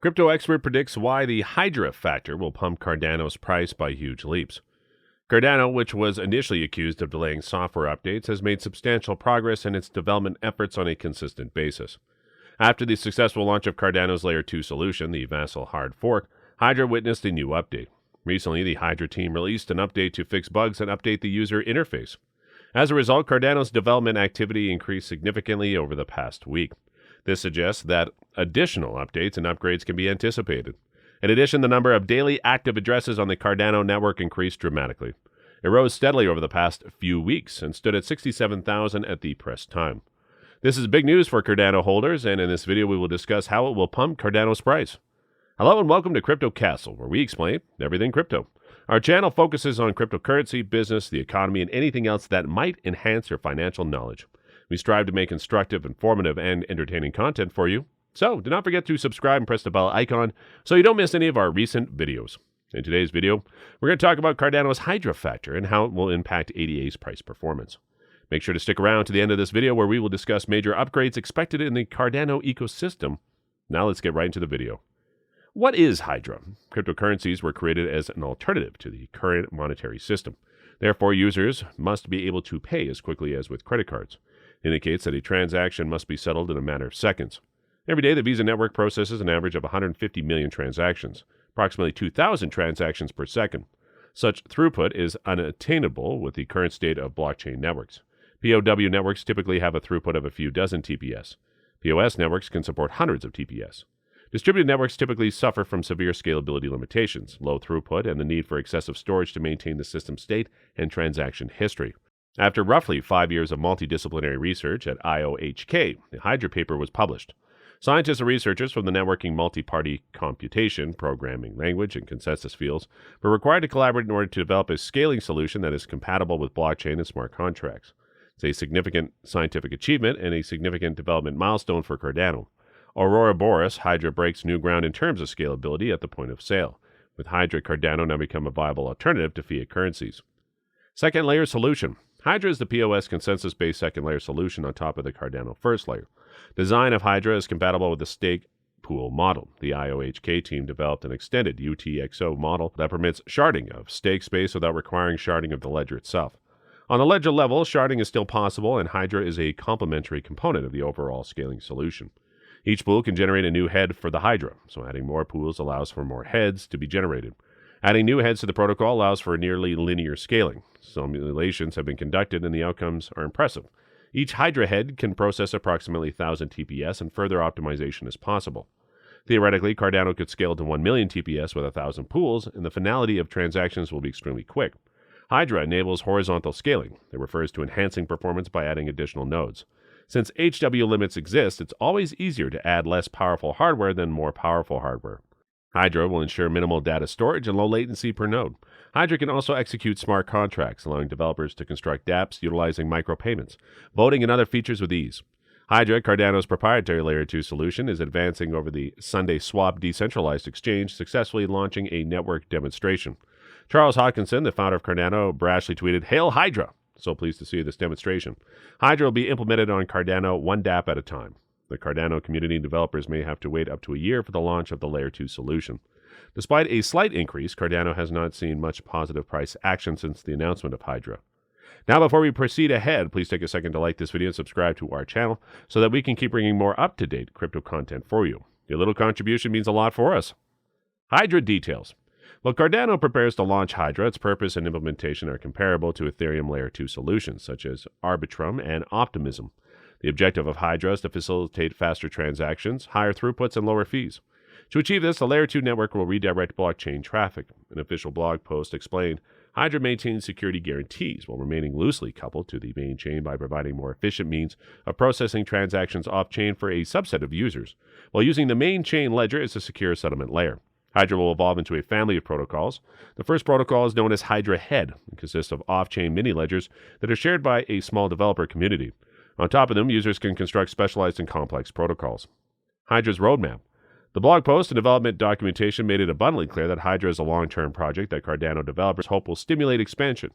Crypto expert predicts why the Hydra factor will pump Cardano's price by huge leaps. Cardano, which was initially accused of delaying software updates, has made substantial progress in its development efforts on a consistent basis. After the successful launch of Cardano's Layer 2 solution, the Vasil hard fork, Hydra witnessed a new update. Recently, the Hydra team released an update to fix bugs and update the user interface. As a result, Cardano's development activity increased significantly over the past week. This suggests that additional updates and upgrades can be anticipated. In addition, the number of daily active addresses on the Cardano network increased dramatically. It rose steadily over the past few weeks and stood at 67,000 at the press time. This is big news for Cardano holders, and in this video we will discuss how it will pump Cardano's price. Hello and welcome to Crypto Castle, where we explain everything crypto. Our channel focuses on cryptocurrency, business, the economy, and anything else that might enhance your financial knowledge. We strive to make instructive, informative, and entertaining content for you. So, do not forget to subscribe and press the bell icon so you don't miss any of our recent videos. In today's video, we're going to talk about Cardano's Hydra factor and how it will impact ADA's price performance. Make sure to stick around to the end of this video where we will discuss major upgrades expected in the Cardano ecosystem. Now let's get right into the video. What is Hydra? Cryptocurrencies were created as an alternative to the current monetary system. Therefore, users must be able to pay as quickly as with credit cards. It indicates that a transaction must be settled in a matter of seconds. Every day, the Visa network processes an average of 150 million transactions, approximately 2,000 transactions per second. Such throughput is unattainable with the current state of blockchain networks. POW networks typically have a throughput of a few dozen TPS. POS networks can support hundreds of TPS. Distributed networks typically suffer from severe scalability limitations, low throughput, and the need for excessive storage to maintain the system state and transaction history. After roughly 5 years of multidisciplinary research at IOHK, the Hydra paper was published. Scientists and researchers from the networking multi-party computation, programming language, and consensus fields were required to collaborate in order to develop a scaling solution that is compatible with blockchain and smart contracts. It's a significant scientific achievement and a significant development milestone for Cardano. Aurora Boreas, Hydra breaks new ground in terms of scalability at the point of sale. With Hydra, Cardano now become a viable alternative to fiat currencies. Second layer solution. Hydra is the POS consensus-based second layer solution on top of the Cardano first layer. Design of Hydra is compatible with the stake pool model. The IOHK team developed an extended UTXO model that permits sharding of stake space without requiring sharding of the ledger itself. On the ledger level, sharding is still possible, and Hydra is a complementary component of the overall scaling solution. Each pool can generate a new head for the Hydra, so adding more pools allows for more heads to be generated. Adding new heads to the protocol allows for nearly linear scaling. Simulations have been conducted and the outcomes are impressive. Each Hydra head can process approximately 1,000 TPS and further optimization is possible. Theoretically, Cardano could scale to 1 million TPS with 1,000 pools, and the finality of transactions will be extremely quick. Hydra enables horizontal scaling. It refers to enhancing performance by adding additional nodes. Since HW limits exist, it's always easier to add less powerful hardware than more powerful hardware. Hydra will ensure minimal data storage and low latency per node. Hydra can also execute smart contracts, allowing developers to construct dApps utilizing micropayments, voting, and other features with ease. Hydra, Cardano's proprietary Layer 2 solution, is advancing over the Sunday Swap decentralized exchange, successfully launching a network demonstration. Charles Hoskinson, the founder of Cardano, brashly tweeted, "Hail Hydra!" So pleased to see this demonstration. Hydra will be implemented on Cardano one dApp at a time. The Cardano community developers may have to wait up to a year for the launch of the Layer 2 solution. Despite a slight increase, Cardano has not seen much positive price action since the announcement of Hydra. Now, before we proceed ahead, please take a second to like this video and subscribe to our channel so that we can keep bringing more up-to-date crypto content for you. Your little contribution means a lot for us. Hydra Details. While Cardano prepares to launch Hydra, its purpose and implementation are comparable to Ethereum Layer 2 solutions, such as Arbitrum and Optimism. The objective of Hydra is to facilitate faster transactions, higher throughputs, and lower fees. To achieve this, the Layer 2 network will redirect blockchain traffic. An official blog post explained, Hydra maintains security guarantees while remaining loosely coupled to the main chain by providing more efficient means of processing transactions off-chain for a subset of users, while using the main chain ledger as a secure settlement layer. Hydra will evolve into a family of protocols. The first protocol is known as Hydra Head and consists of off-chain mini-ledgers that are shared by a small developer community. On top of them, users can construct specialized and complex protocols. Hydra's Roadmap. The blog post and development documentation made it abundantly clear that Hydra is a long-term project that Cardano developers hope will stimulate expansion.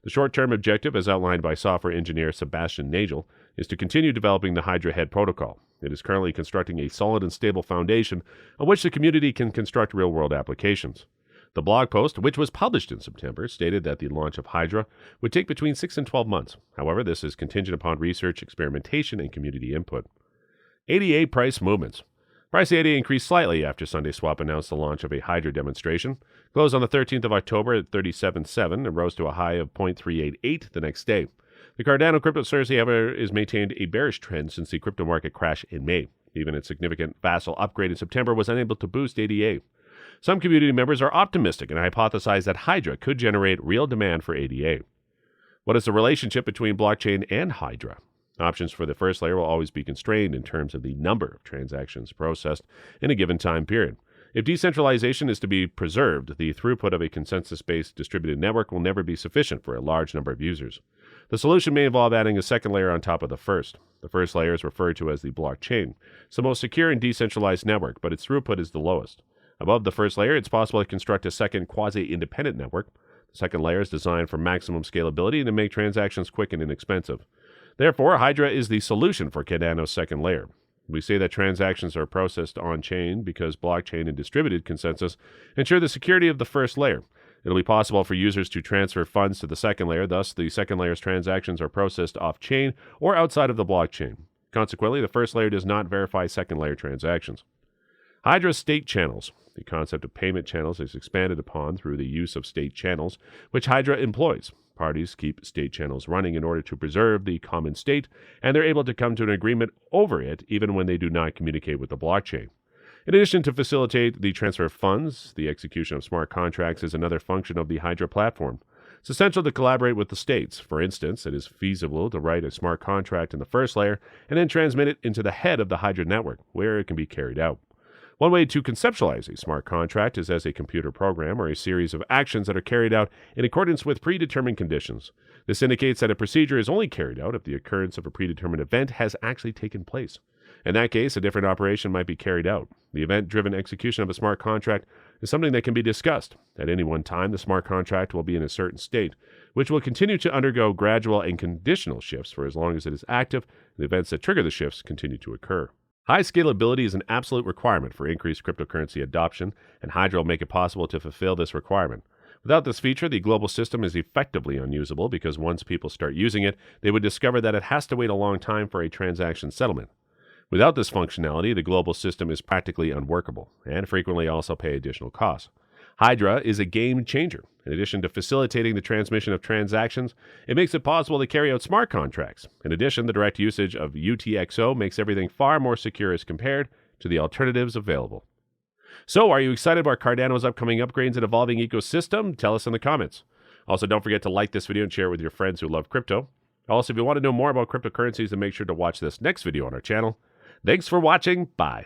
The short-term objective, as outlined by software engineer Sebastian Nagel, is to continue developing the Hydra Head protocol. It is currently constructing a solid and stable foundation on which the community can construct real-world applications. The blog post, which was published in September, stated that the launch of Hydra would take between 6 and 12 months. However, this is contingent upon research, experimentation, and community input. ADA price movements. Price of ADA increased slightly after SundaySwap announced the launch of a Hydra demonstration. Closed on the 13th of October at 37.7 and rose to a high of 0.388 the next day. The Cardano crypto currency, however, has maintained a bearish trend since the crypto market crash in May. Even its significant Vasil upgrade in September was unable to boost ADA. Some community members are optimistic and hypothesize that Hydra could generate real demand for ADA. What is the relationship between blockchain and Hydra? Options for the first layer will always be constrained in terms of the number of transactions processed in a given time period. If decentralization is to be preserved, the throughput of a consensus-based distributed network will never be sufficient for a large number of users. The solution may involve adding a second layer on top of the first. The first layer is referred to as the blockchain. It's the most secure and decentralized network, but its throughput is the lowest. Above the first layer, it's possible to construct a second quasi-independent network. The second layer is designed for maximum scalability and to make transactions quick and inexpensive. Therefore, Hydra is the solution for Cardano's second layer. We say that transactions are processed on-chain because blockchain and distributed consensus ensure the security of the first layer. It'll be possible for users to transfer funds to the second layer, thus the second layer's transactions are processed off-chain or outside of the blockchain. Consequently, the first layer does not verify second layer transactions. Hydra state channels. The concept of payment channels is expanded upon through the use of state channels, which Hydra employs. Parties keep state channels running in order to preserve the common state, and they're able to come to an agreement over it even when they do not communicate with the blockchain. In addition to facilitate the transfer of funds, the execution of smart contracts is another function of the Hydra platform. It's essential to collaborate with the states. For instance, it is feasible to write a smart contract in the first layer and then transmit it into the head of the Hydra network, where it can be carried out. One way to conceptualize a smart contract is as a computer program or a series of actions that are carried out in accordance with predetermined conditions. This indicates that a procedure is only carried out if the occurrence of a predetermined event has actually taken place. In that case, a different operation might be carried out. The event-driven execution of a smart contract is something that can be discussed. At any one time, the smart contract will be in a certain state, which will continue to undergo gradual and conditional shifts for as long as it is active, and the events that trigger the shifts continue to occur. High scalability is an absolute requirement for increased cryptocurrency adoption, and Hydra will make it possible to fulfill this requirement. Without this feature, the global system is effectively unusable because once people start using it, they would discover that it has to wait a long time for a transaction settlement. Without this functionality, the global system is practically unworkable and frequently also pay additional costs. Hydra is a game changer. In addition to facilitating the transmission of transactions, it makes it possible to carry out smart contracts. In addition, the direct usage of UTXO makes everything far more secure as compared to the alternatives available. So, are you excited about Cardano's upcoming upgrades and evolving ecosystem? Tell us in the comments. Also, don't forget to like this video and share it with your friends who love crypto. Also, if you want to know more about cryptocurrencies, then make sure to watch this next video on our channel. Thanks for watching. Bye.